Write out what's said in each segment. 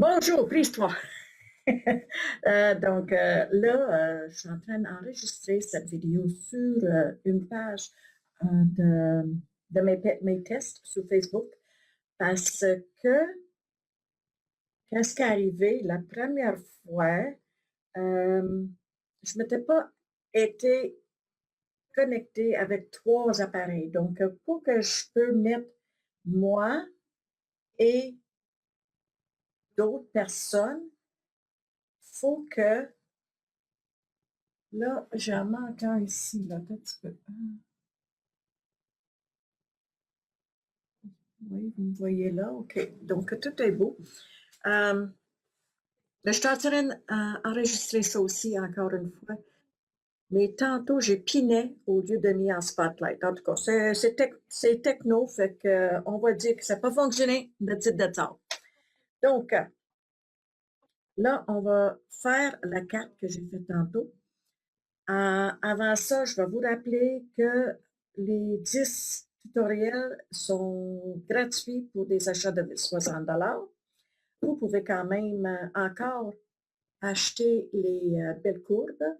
Bonjour, prise-toi. Je suis en train d'enregistrer cette vidéo sur une page de mes tests sur Facebook parce que qu'est-ce qui est arrivé la première fois, je ne m'étais pas été connectée avec 3 appareils. Donc, pour que je peux mettre moi et d'autres personnes, il faut que là, j'en manque un ici, là, un petit peu. Oui, vous me voyez là, OK. Donc, tout est beau. Je suis en train d'enregistrer ça aussi, encore une fois. Mais tantôt, j'ai piné au lieu de mis en spotlight. En tout cas, c'est techno, fait que on va dire que ça n'a pas fonctionné de titre de temps. Donc, là, on va faire la carte que j'ai faite tantôt. Avant ça, je vais vous rappeler que les 10 tutoriels sont gratuits pour des achats de 60 $. Vous pouvez quand même encore acheter les belles courbes.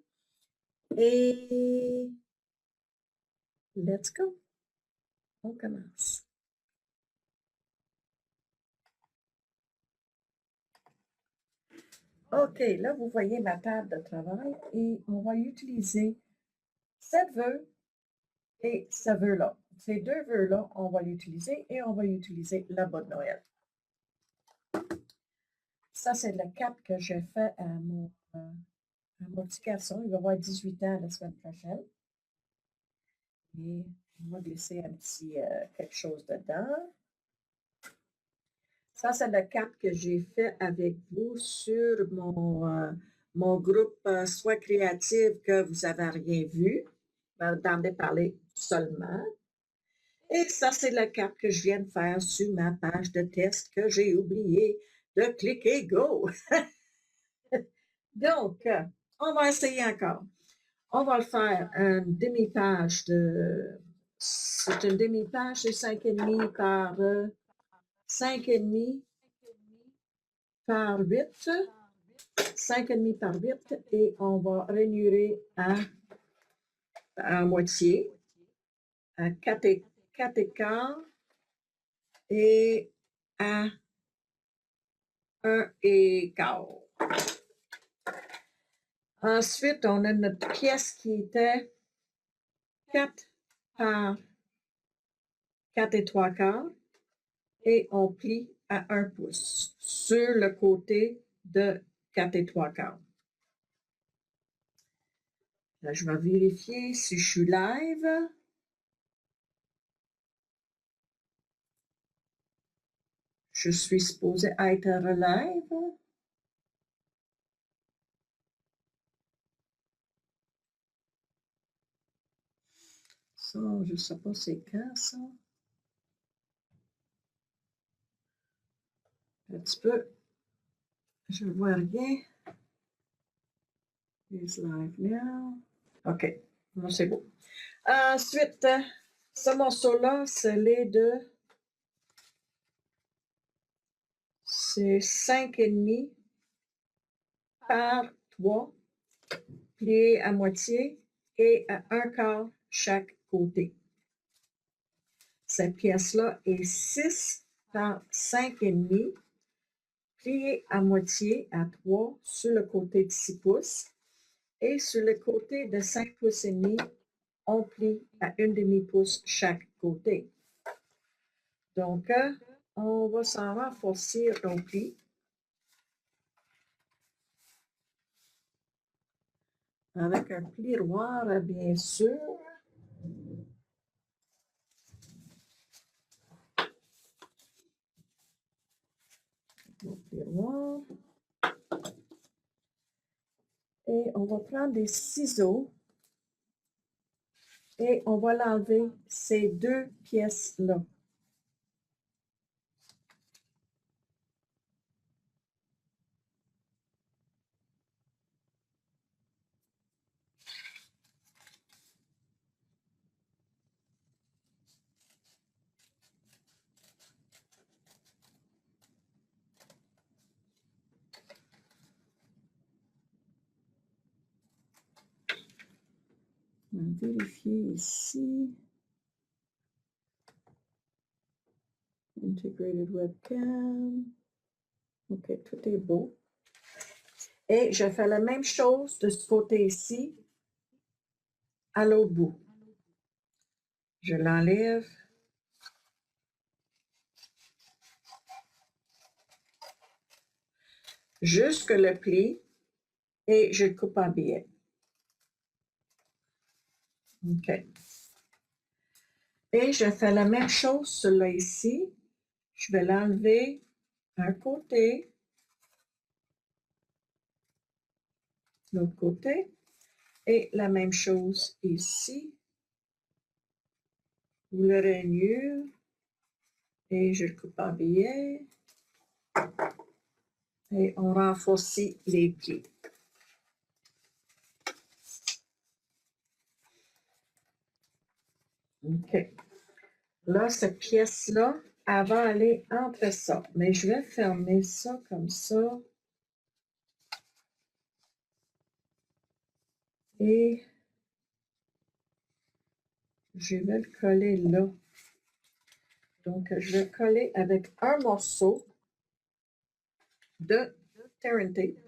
Et let's go. On commence. OK, là, vous voyez ma table de travail et on va utiliser cette vœu et ce vœu-là. Ces 2 vœux-là, on va l'utiliser et on va utiliser la bonne Noël. Ça, c'est le cap que j'ai fait à mon petit garçon. Il va avoir 18 ans la semaine prochaine. Et on va glisser un petit quelque chose dedans. Ça, c'est le cap que j'ai fait avec vous sur mon groupe Soit créative que vous n'avez rien vu. M'entendez parler seulement. Et ça, c'est le cap que je viens de faire sur ma page de test que j'ai oublié de cliquer Go. Donc, on va essayer encore. On va le faire une demi-page de... C'est une demi-page, c'est 5,5 par 5,5 par 8. 5,5 par 8 et on va ranurer à moitié, à 4 écarts et à 1 équart. Ensuite, on a notre pièce qui était 4 par 4 et 3 quarts et on plie à 1 pouce sur le côté de 4 et 3 quarts. Là, je vais vérifier si je suis live. Je suis supposée être live. Ça, je ne sais pas c'est quand, ça. Un petit peu. Je ne vois rien. Is live now. OK. Bon, c'est beau. Ensuite, ce morceau-là, c'est les deux. C'est 5,5 par 3, plié à moitié et à 1 quart chaque côté. Cette pièce-là est 6 par 5,5, plié à moitié à 3 sur le côté de 6 pouces. Et sur le côté de 5 pouces et demi, on plie à 1 demi-pouce chaque côté. Donc, on va s'en renforcer nos plis. Avec un plieroir, bien sûr. Mon plieroir. Et on va prendre des ciseaux et on va l'enlever ces 2 pièces-là. vais vérifier ici. Integrated webcam. OK, tout est beau. Et je fais la même chose de ce côté ici, à l'autre bout. Je l'enlève. Jusque le pli et je coupe en biais. OK. Et je fais la même chose sur là ici. Je vais l'enlever un côté, l'autre côté, et la même chose ici. Vous le rainure et je le coupe en biais. Et on renforce les plis. OK. Là, cette pièce-là, elle va aller entre ça. Mais je vais fermer ça comme ça. Et je vais le coller là. Donc, je vais coller avec un morceau de Terran Tape,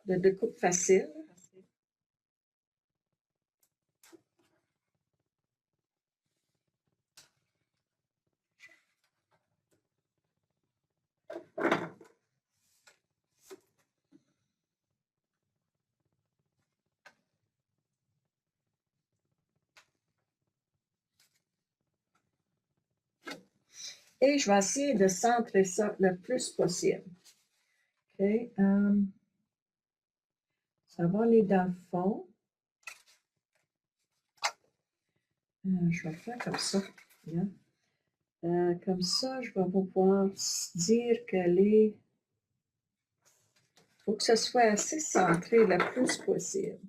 de découpe facile. Et je vais essayer de centrer ça le plus possible. OK. Ça va aller dans le fond. Je vais le faire comme ça. Bien. Comme ça, je vais pouvoir dire qu'elle est... Il faut que ce soit assez centré le plus possible.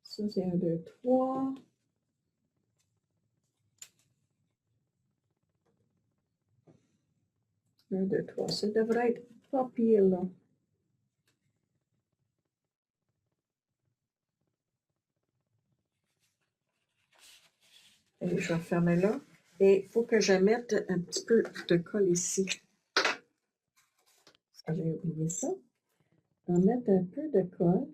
Ça, c'est 1, 2, 3. Un, deux, trois. Ça devrait être pas pire, là. Et je vais fermer là. Et il faut que je mette un petit peu de colle ici. J'ai oublié ça. On va mettre un peu de colle.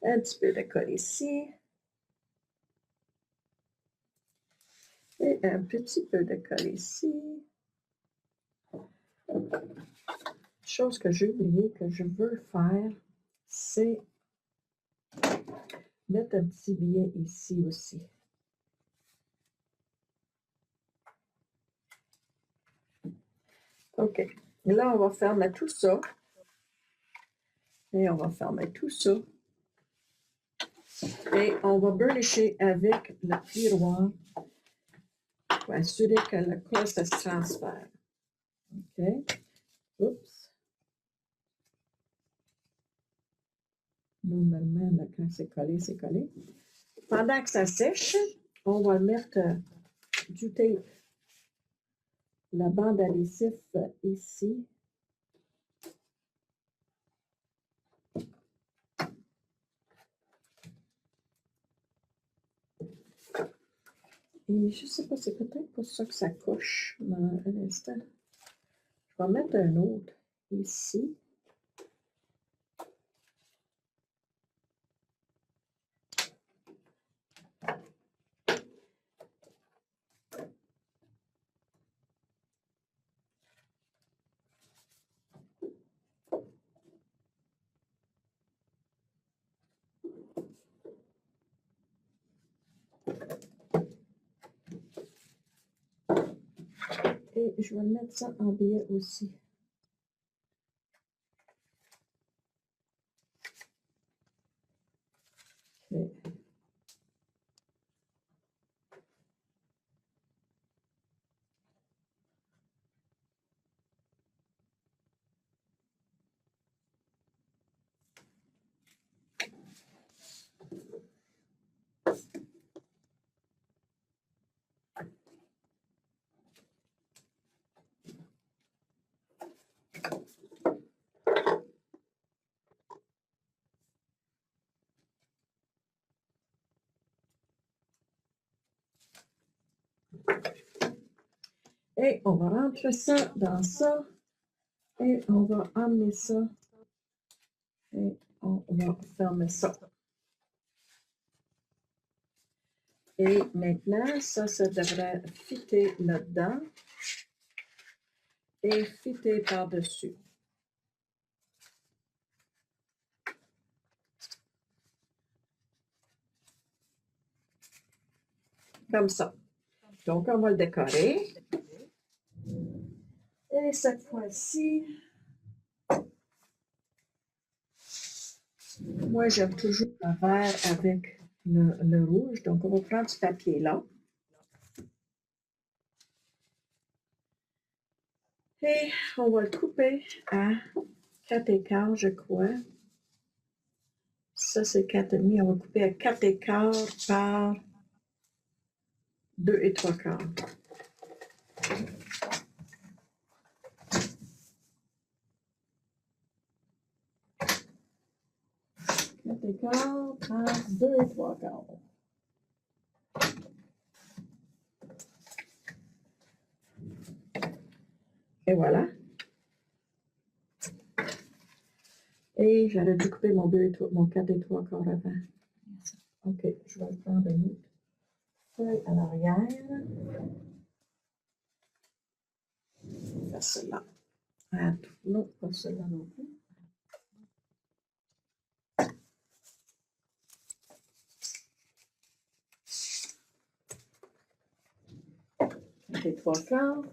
Un petit peu de colle ici. Et un petit peu de colle ici. Chose que j'ai oublié que je veux faire, c'est mettre un petit billet ici aussi. OK. Là, on va fermer tout ça. Et on va fermer tout ça. Et on va burnisher avec le tiroir pour assurer que le colle se transfère. OK. Oups. Normalement, là, quand c'est collé, c'est collé. Pendant que ça sèche, on va mettre du tape, la bande adhésif ici. Et je ne sais pas, c'est peut-être pour ça que ça coche. Mais un instant. Je vais mettre un autre ici. Et je vais mettre ça en biais aussi. Okay. Et on va rentrer ça dans ça. Et on va amener ça. Et on va fermer ça. Et maintenant, ça devrait fitter là-dedans. Et fitter par-dessus. Comme ça. Donc, on va le décorer. Et cette fois-ci, moi, j'aime toujours un vert avec le rouge. Donc, on va prendre ce papier-là. Et on va le couper à 4 écarts, je crois. Ça, c'est 4,5. On va couper à 4 écarts par 2 et 3 quarts. 4 écarts par 2 et 3 quarts. Et voilà. Et j'aurais dû couper mon 4 et 3 quarts avant. OK, je vais le prendre une autre feuille à l'arrière. Faire cela. Non, pas cela non plus. Les 3 quarts.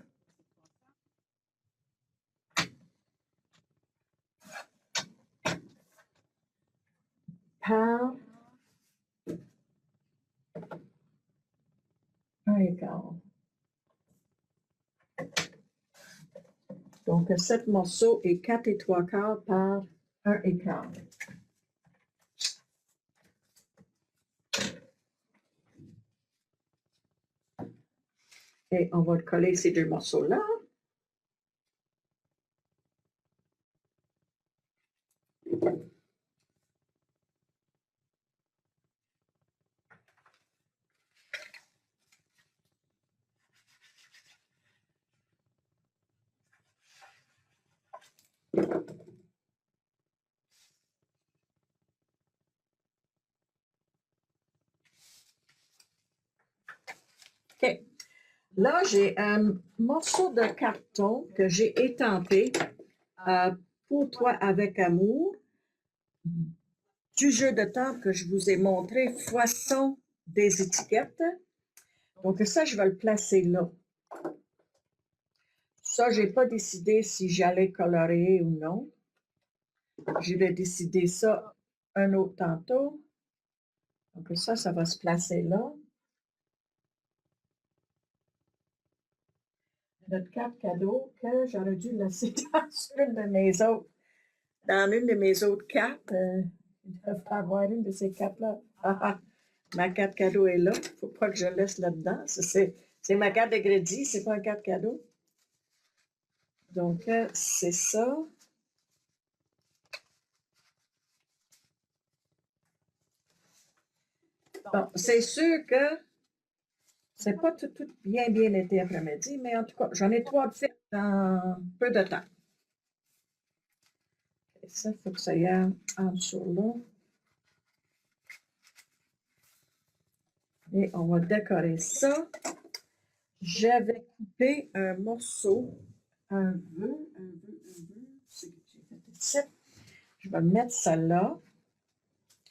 Par 1 écart. Donc, 7 morceaux et 4 et 3 quarts par 1 écart. Et on va coller ces deux morceaux-là. OK. Là, j'ai un morceau de carton que j'ai étampé pour toi avec amour du jeu de table que je vous ai montré, Foisson des étiquettes. Donc ça, je vais le placer là. Ça, je n'ai pas décidé si j'allais colorer ou non. Je vais décider ça un autre tantôt. Donc ça va se placer là. Notre carte cadeau que j'aurais dû laisser dans une de mes autres cartes. Il devrait avoir une de ces cartes-là. Ma carte cadeau est là. Il ne faut pas que je laisse là-dedans. C'est ma carte de crédit, c'est pas une carte cadeau. Donc, c'est ça. Bon, c'est sûr que c'est pas tout bien été après-midi, mais en tout cas, j'en ai 3 de fait en peu de temps. Et ça, il faut que ça y aille en dessous là. Et on va décorer ça. J'avais coupé un morceau, un vœu, c'est que j'ai fait ici. Je vais mettre ça là,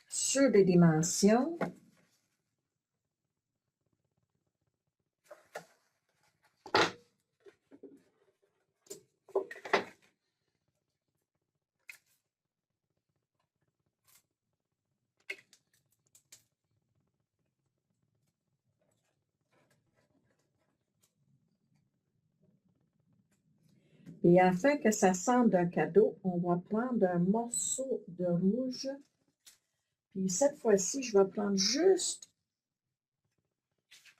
sur des dimensions. Et afin que ça sente un cadeau, on va prendre un morceau de rouge. Puis cette fois-ci, je vais prendre juste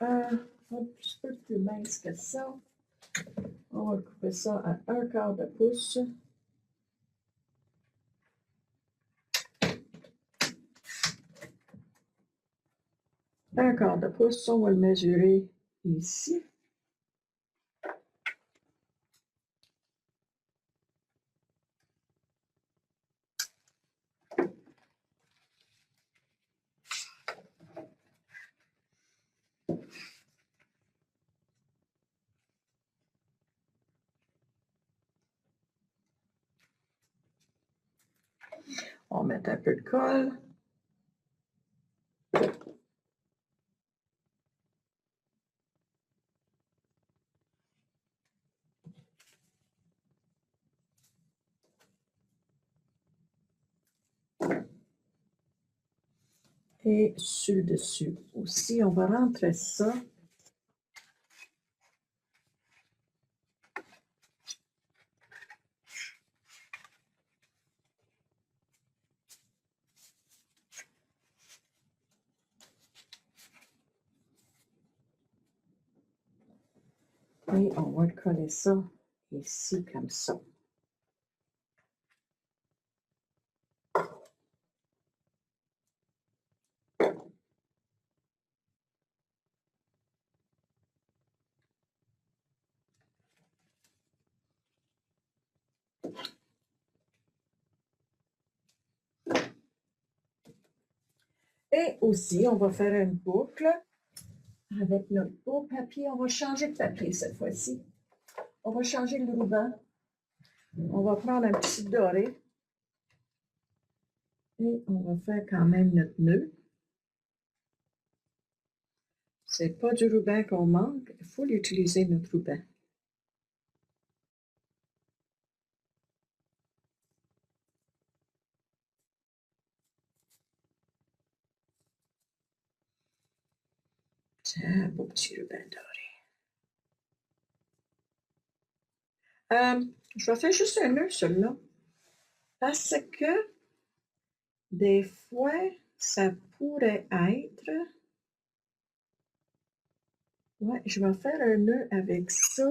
un petit peu plus mince que ça. On va couper ça à 1/4 de pouce. Un quart de pouce, on va le mesurer ici. On met un peu de colle. Et sur le dessus aussi, on va rentrer ça. Et on va coller ça ici comme ça. Et aussi, on va faire une boucle avec notre beau papier. On va changer de papier cette fois-ci. On va changer le ruban. On va prendre un petit doré. Et on va faire quand même notre nœud. C'est pas du ruban qu'on manque. Il faut l'utiliser, notre ruban. Tiens, un beau petit ruban doré. Je vais faire juste un nœud celui-là. Parce que des fois, ça pourrait être... Ouais, je vais faire un nœud avec ça.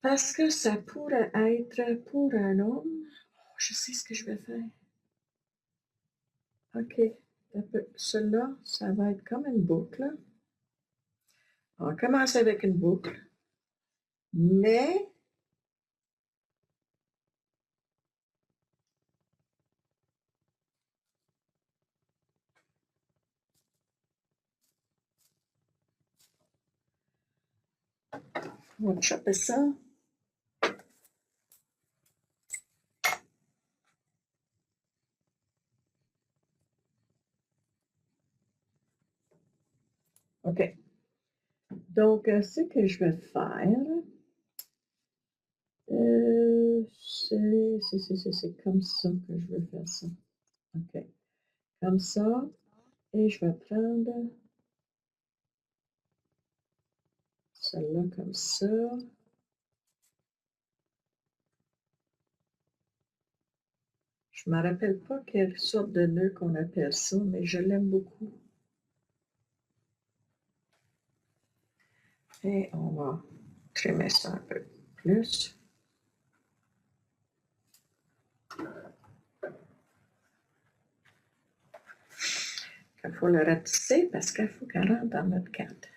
Parce que ça pourrait être pour un homme. Oh, je sais ce que je vais faire. OK. Celui-là, ça va être comme une boucle. On va commencer avec une boucle. Mais on va choper ça. OK. Donc, ce que je vais faire, c'est comme ça que je veux faire ça. OK. Comme ça. Et je vais prendre celle-là comme ça. Je ne me rappelle pas quelle sorte de nœud qu'on appelle ça, mais je l'aime beaucoup. Et on va trimer ça un peu plus. Il faut le ratisser parce qu'il faut qu'elle rentre dans notre carte.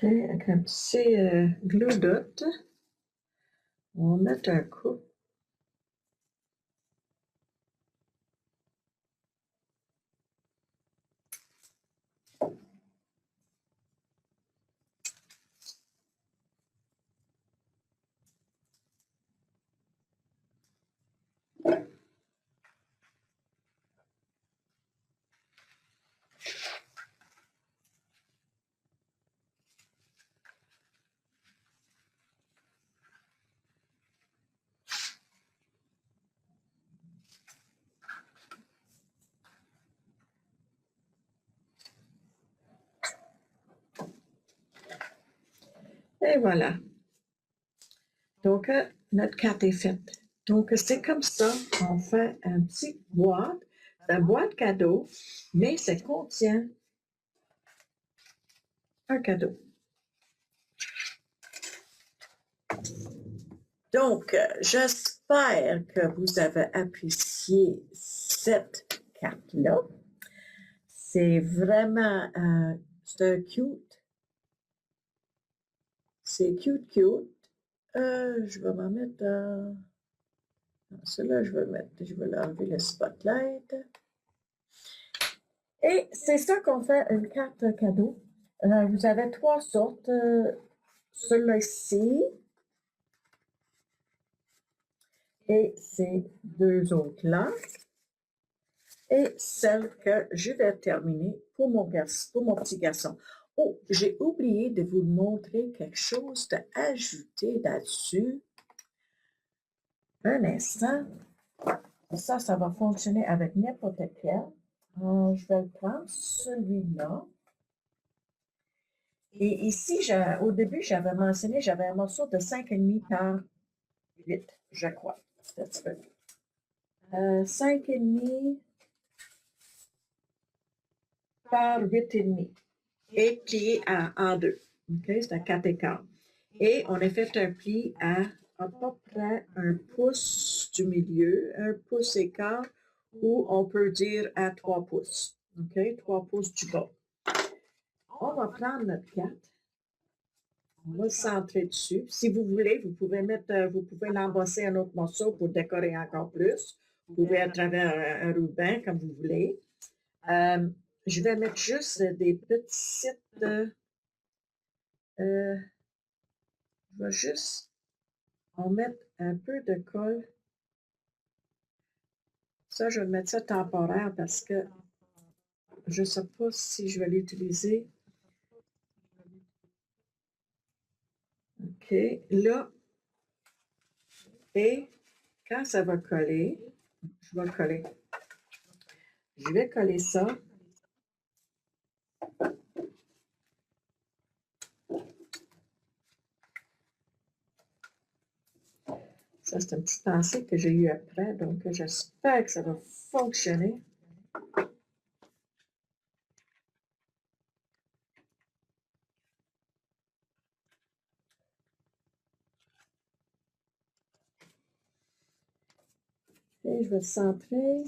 OK, avec un petit glue dot, on va mettre un coup. Et voilà. Donc, notre carte est faite. Donc, c'est comme ça qu'on fait un petit boîte, un boîte cadeau, mais ça contient un cadeau. Donc, j'espère que vous avez apprécié cette carte-là. C'est vraiment c'est cute. C'est cute. Je vais m'en mettre dans... Celui-là, je vais l'enlever le spotlight. Et c'est ça qu'on fait une carte cadeau. Vous avez 3 sortes. Celui-ci et ces 2 autres-là. Et celle que je vais terminer pour mon petit garçon. Oh, j'ai oublié de vous montrer quelque chose d'ajouté là-dessus. Un instant. Ça va fonctionner avec n'importe quel. Je vais prendre celui-là. Et ici, au début, j'avais mentionné, j'avais un morceau de 5,5 par 8, je crois. 5,5 par 8,5 et plié en deux. OK? C'est à 4 écarts. Et on a fait un pli à peu près 1 pouce du milieu, 1 pouce écart, ou on peut dire à 3 pouces. OK? 3 pouces du bas. On va prendre notre carte. On va se centrer dessus. Si vous voulez, vous pouvez l'embosser un autre morceau pour décorer encore plus. Vous pouvez à travers un ruban, comme vous voulez. Je vais mettre juste des petites... je vais juste en mettre un peu de colle. Ça, je vais mettre ça temporaire parce que je ne sais pas si je vais l'utiliser. OK. Là, et quand ça va coller, je vais coller. Je vais coller ça. Ça, c'est une petite pensée que j'ai eue après, donc j'espère que ça va fonctionner. Et je vais centrer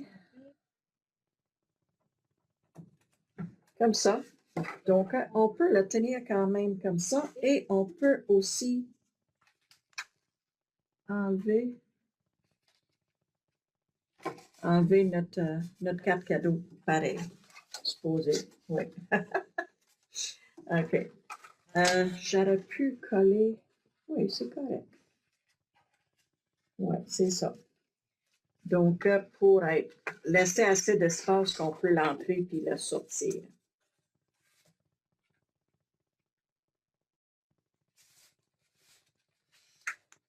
comme ça. Donc, on peut le tenir quand même comme ça et on peut aussi enlever notre carte cadeau pareil. Supposé, oui. OK. J'aurais pu coller. Oui, c'est correct. Oui, c'est ça. Donc, pour laisser assez d'espace qu'on peut l'entrer puis le sortir.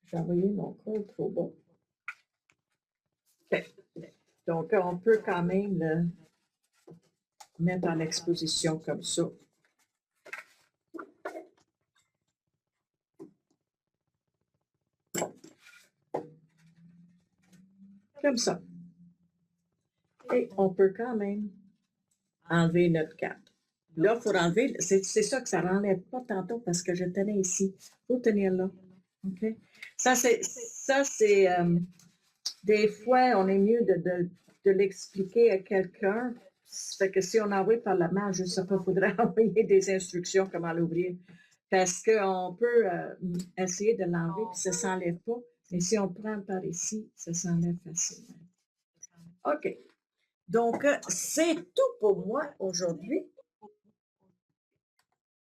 J'ai envoyé mon code trop bas. Okay. Donc, on peut quand même le mettre en exposition comme ça. Comme ça. Et on peut quand même enlever notre carte. Là, il faut enlever, c'est ça que ça ne renlève pas tantôt parce que je tenais ici. Il faut tenir là. OK? Ça, c'est des fois, on est mieux de l'expliquer à quelqu'un. Fait que si on envoie par la main, je ne sais pas, il faudrait envoyer des instructions comment l'ouvrir. Parce qu'on peut essayer de l'enlever puis ça ne s'enlève pas. Mais si on prend par ici, ça s'enlève facilement. OK. Donc, c'est tout pour moi aujourd'hui.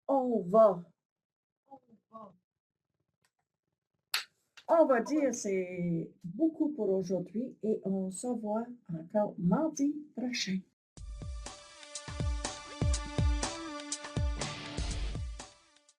On va dire c'est beaucoup pour aujourd'hui et on se voit encore mardi prochain.